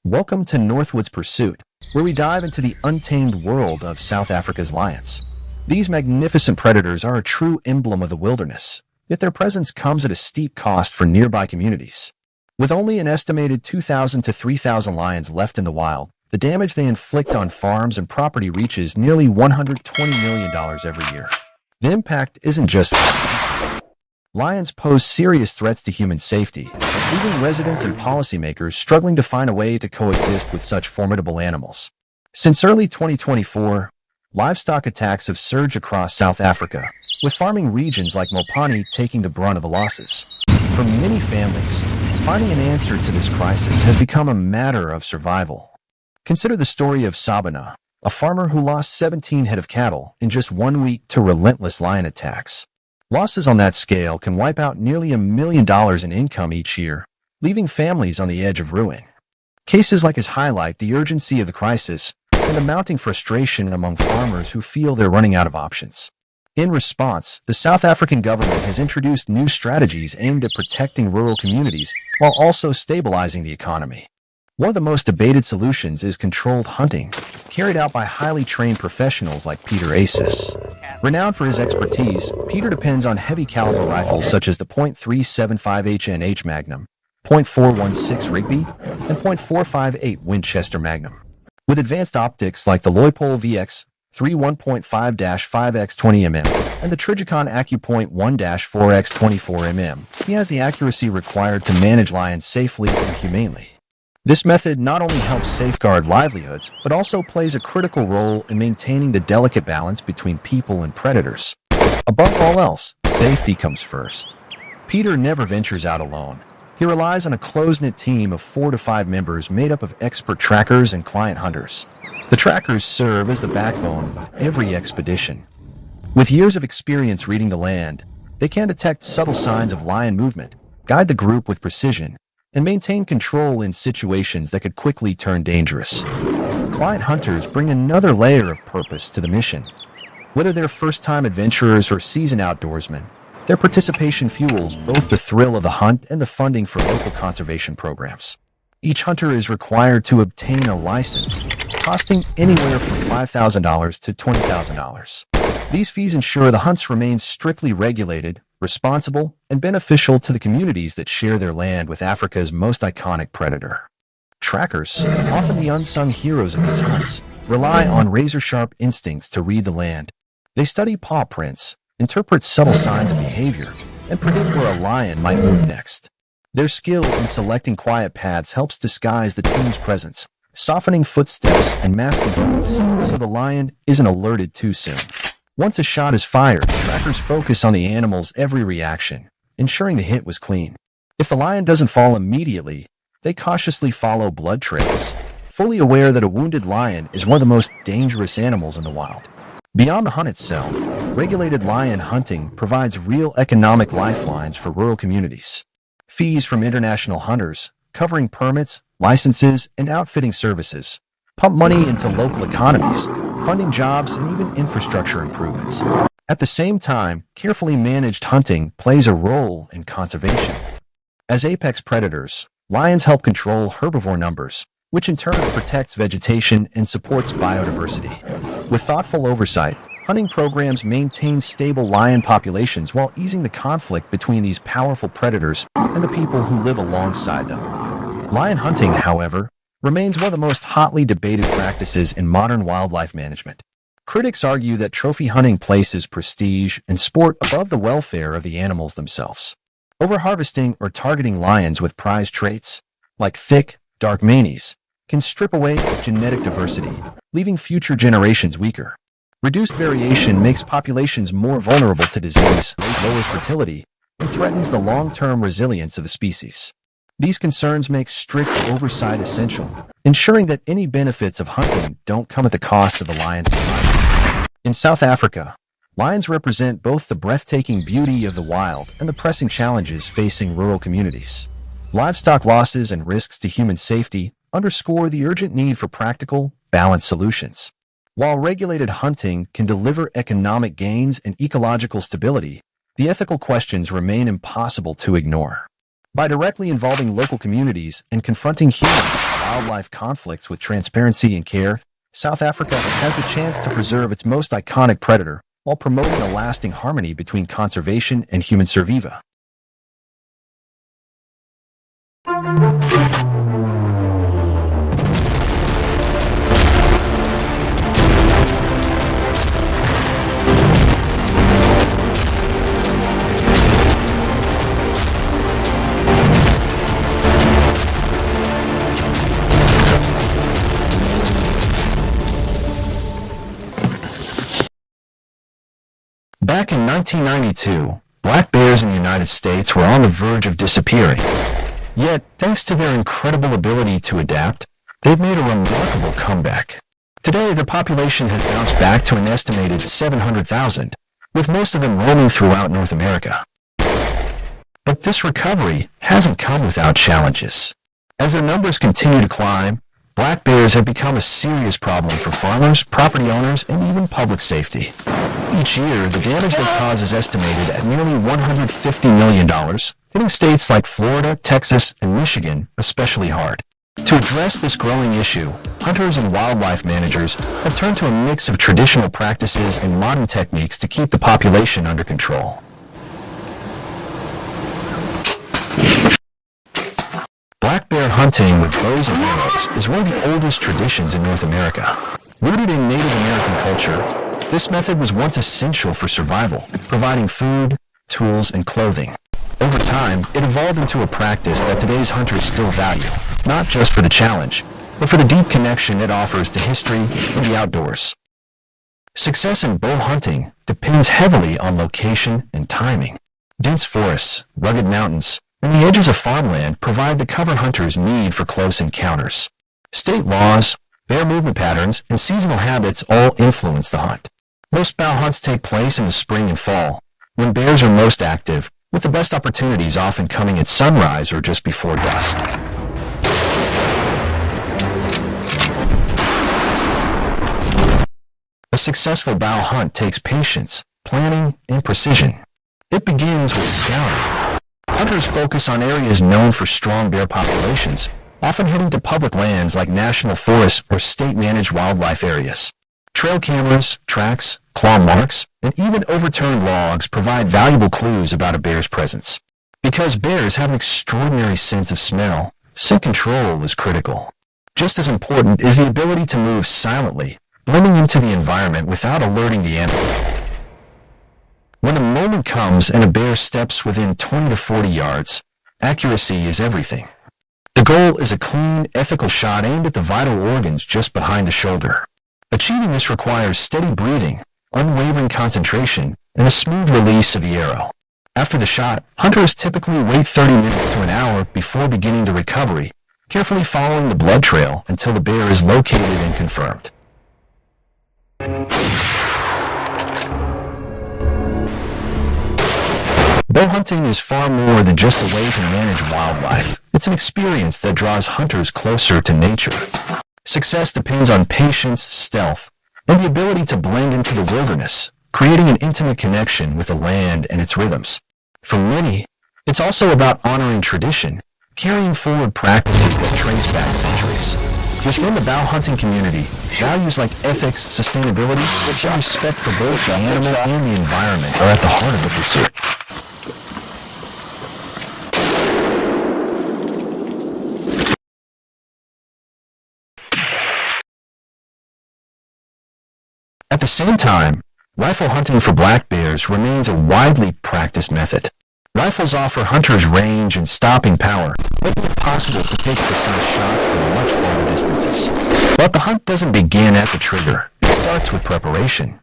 Welcome to Northwood's Pursuit, where we dive into the untamed world of South Africa's lions. These magnificent predators are a true emblem of the wilderness, yet their presence comes at a steep cost for nearby communities. With only an estimated 2,000 to 3,000 lions left in the wild, the damage they inflict on farms and property reaches nearly $120 million every year. The impact isn't just lions pose serious threats to human safety, leaving residents and policymakers struggling to find a way to coexist with such formidable animals. Since early 2024, livestock attacks have surged across South Africa, with farming regions like Mopani taking the brunt of the losses. For many families, finding an answer to this crisis has become a matter of survival. Consider the story of Sabina, a farmer who lost 17 head of cattle in just 1 week to relentless lion attacks. Losses on that scale can wipe out nearly $1 million in income each year, leaving families on the edge of ruin. Cases like his highlight the urgency of the crisis and the mounting frustration among farmers who feel they're running out of options. In response, the South African government has introduced new strategies aimed at protecting rural communities while also stabilizing the economy. One of the most debated solutions is controlled hunting, carried out by highly trained professionals like Peter Aces. Renowned for his expertise, Peter depends on heavy-caliber rifles such as the .375 HNH Magnum, .416 Rigby, and .458 Winchester Magnum. With advanced optics like the Leupold VX 31.5-5x20mm and the Trijicon AccuPoint 1-4x24mm, he has the accuracy required to manage lions safely and humanely. This method not only helps safeguard livelihoods, but also plays a critical role in maintaining the delicate balance between people and predators. Above all else, safety comes first. Peter never ventures out alone. He relies on a close-knit team of 4 to 5 members made up of expert trackers and client hunters. The trackers serve as the backbone of every expedition. With years of experience reading the land, they can detect subtle signs of lion movement, guide the group with precision, and maintain control in situations that could quickly turn dangerous. Client hunters bring another layer of purpose to the mission. Whether they're first-time adventurers or seasoned outdoorsmen, their participation fuels both the thrill of the hunt and the funding for local conservation programs. Each hunter is required to obtain a license, costing anywhere from $5,000 to $20,000. These fees ensure the hunts remain strictly regulated, responsible, and beneficial to the communities that share their land with Africa's most iconic predator. Trackers, often the unsung heroes of these hunts, rely on razor-sharp instincts to read the land. They study paw prints, interpret subtle signs of behavior, and predict where a lion might move next. Their skill in selecting quiet paths helps disguise the team's presence, softening footsteps and masking movements so the lion isn't alerted too soon. Once a shot is fired, trackers focus on the animal's every reaction, ensuring the hit was clean. If the lion doesn't fall immediately, they cautiously follow blood trails, fully aware that a wounded lion is one of the most dangerous animals in the wild. Beyond the hunt itself, regulated lion hunting provides real economic lifelines for rural communities. Fees from international hunters, covering permits, licenses, and outfitting services, pump money into local economies, funding jobs and even infrastructure improvements. At the same time, carefully managed hunting plays a role in conservation. As apex predators, lions help control herbivore numbers, which in turn protects vegetation and supports biodiversity. With thoughtful oversight, hunting programs maintain stable lion populations while easing the conflict between these powerful predators and the people who live alongside them. Lion hunting, however, remains one of the most hotly debated practices in modern wildlife management. Critics argue that trophy hunting places prestige and sport above the welfare of the animals themselves. Overharvesting or targeting lions with prized traits, like thick, dark manes, can strip away genetic diversity, leaving future generations weaker. Reduced variation makes populations more vulnerable to disease, lowers fertility, and threatens the long-term resilience of the species. These concerns make strict oversight essential, ensuring that any benefits of hunting don't come at the cost of the lion's life. In South Africa, lions represent both the breathtaking beauty of the wild and the pressing challenges facing rural communities. Livestock losses and risks to human safety underscore the urgent need for practical, balanced solutions. While regulated hunting can deliver economic gains and ecological stability, the ethical questions remain impossible to ignore. By directly involving local communities and confronting human wildlife conflicts with transparency and care, South Africa has the chance to preserve its most iconic predator while promoting a lasting harmony between conservation and human survival. Back in 1992, black bears in the United States were on the verge of disappearing. Yet, thanks to their incredible ability to adapt, they've made a remarkable comeback. Today, their population has bounced back to an estimated 700,000, with most of them roaming throughout North America. But this recovery hasn't come without challenges. As their numbers continue to climb, black bears have become a serious problem for farmers, property owners, and even public safety. Each year, the damage they cause is estimated at nearly $150 million, hitting states like Florida, Texas, and Michigan especially hard. To address this growing issue, hunters and wildlife managers have turned to a mix of traditional practices and modern techniques to keep the population under control. Black bear hunting with bows and arrows is one of the oldest traditions in North America. Rooted in Native American culture, this method was once essential for survival, providing food, tools, and clothing. Over time, it evolved into a practice that today's hunters still value, not just for the challenge, but for the deep connection it offers to history and the outdoors. Success in bow hunting depends heavily on location and timing. Dense forests, rugged mountains, and the edges of farmland provide the cover hunters need for close encounters. State laws, bear movement patterns, and seasonal habits all influence the hunt. Most bow hunts take place in the spring and fall, when bears are most active, with the best opportunities often coming at sunrise or just before dusk. A successful bow hunt takes patience, planning, and precision. It begins with scouting. Hunters focus on areas known for strong bear populations, often heading to public lands like national forests or state-managed wildlife areas. Trail cameras, tracks, claw marks, and even overturned logs provide valuable clues about a bear's presence. Because bears have an extraordinary sense of smell, scent control is critical. Just as important is the ability to move silently, blending into the environment without alerting the animal. When the moment comes and a bear steps within 20 to 40 yards, accuracy is everything. The goal is a clean, ethical shot aimed at the vital organs just behind the shoulder. Achieving this requires steady breathing, unwavering concentration, and a smooth release of the arrow. After the shot, hunters typically wait 30 minutes to an hour before beginning the recovery, carefully following the blood trail until the bear is located and confirmed. Bow hunting is far more than just a way to manage wildlife. It's an experience that draws hunters closer to nature. Success depends on patience, stealth, and the ability to blend into the wilderness, creating an intimate connection with the land and its rhythms. For many, it's also about honoring tradition, carrying forward practices that trace back centuries. Within the bow hunting community, values like ethics, sustainability, and respect for both the animal and the environment are at the heart of the pursuit. At the same time, rifle hunting for black bears remains a widely practiced method. Rifles offer hunters range and stopping power, making it possible to take precise shots from much farther distances. But the hunt doesn't begin at the trigger. It starts with preparation.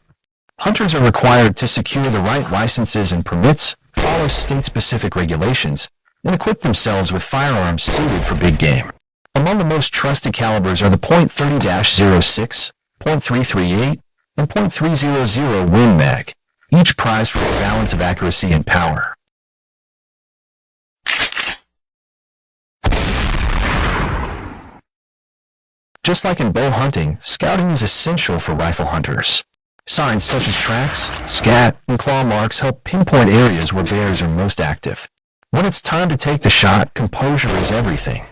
Hunters are required to secure the right licenses and permits, follow state-specific regulations, and equip themselves with firearms suited for big game. Among the most trusted calibers are the .30-06, .338, and .300 Win Mag, each prized for its balance of accuracy and power. Just like in bow hunting, scouting is essential for rifle hunters. Signs such as tracks, scat, and claw marks help pinpoint areas where bears are most active. When it's time to take the shot, composure is everything.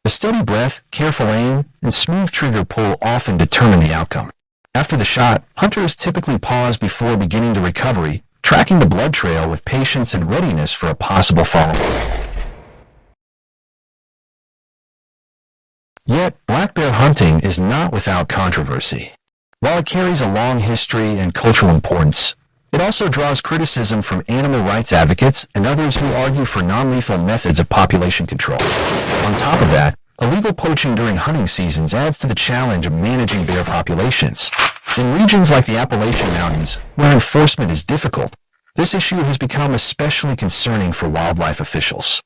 A steady breath, careful aim, and smooth trigger pull often determine the outcome. After the shot, hunters typically pause before beginning the recovery, tracking the blood trail with patience and readiness for a possible follow-up. Yet, black bear hunting is not without controversy. While it carries a long history and cultural importance, it also draws criticism from animal rights advocates and others who argue for non-lethal methods of population control. On top of that, illegal poaching during hunting seasons adds to the challenge of managing bear populations. In regions like the Appalachian Mountains, where enforcement is difficult, this issue has become especially concerning for wildlife officials.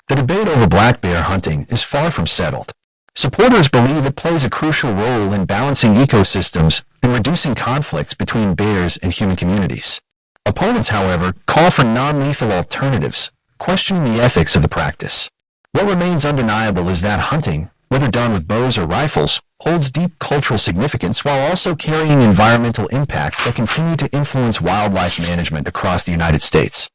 The debate over black bear hunting is far from settled. Supporters believe it plays a crucial role in balancing ecosystems and reducing conflicts between bears and human communities. Opponents, however, call for non-lethal alternatives, questioning the ethics of the practice. What remains undeniable is that hunting, whether done with bows or rifles, holds deep cultural significance while also carrying environmental impacts that continue to influence wildlife management across the United States.